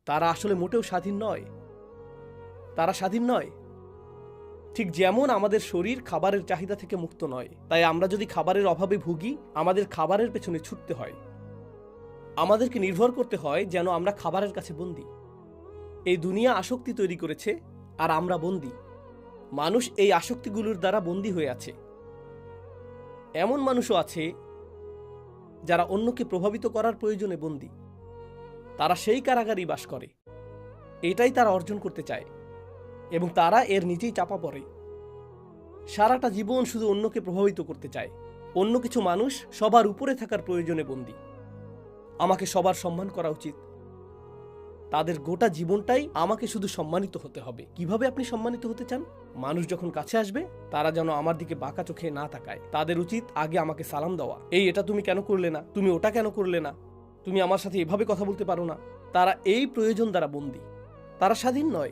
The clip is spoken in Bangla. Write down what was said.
তারা আসলে মোটেও স্বাধীন নয়। তারা স্বাধীন নয়। ঠিক যেমন আমাদের শরীর খাবারের চাহিদা থেকে মুক্ত নয়, তাই আমরা যদি খাবারের অভাবে ভুগি, আমাদের খাবারের পেছনে ছুটতে হয়। আমাদেরকে নির্ভর করতে হয় যেন আমরা খাবারের কাছে বন্দী। এই দুনিয়া আসক্তি তৈরি করেছে, আর আমরা বন্দী। মানুষ এই আসক্তিগুলোর দ্বারা বন্দী হয়ে আছে। এমন মানুষও আছে যারা অন্যকে প্রভাবিত করার প্রয়োজনে বন্দী। তারা সেই কারাগারেই বাস করে। এটাই তারা অর্জন করতে চায়, এবং তারা এর নিচেই চাপা পড়ে। সারাটা জীবন শুধু অন্যকে প্রভাবিত করতে চায়। অন্য কিছু মানুষ সবার উপরে থাকার প্রয়োজনে বন্দী। আমাকে সবার সম্মান করা উচিত। তাদের গোটা জীবনটাই আমাকে শুধু সম্মানিত হতে হবে। কিভাবে আপনি সম্মানিত হতে চান? মানুষ যখন কাছে আসবে, তারা যেন আমার দিকে বাঁকা চোখে না তাকায়। তাদের উচিত আগে আমাকে সালাম দেওয়া। এই এটা তুমি কেন করলে না? তুমি ওটা কেন করলে না? তুমি আমার সাথে এভাবে কথা বলতে পারো না? তারা এই প্রয়োজন দ্বারা বন্দী। তারা স্বাধীন নয়।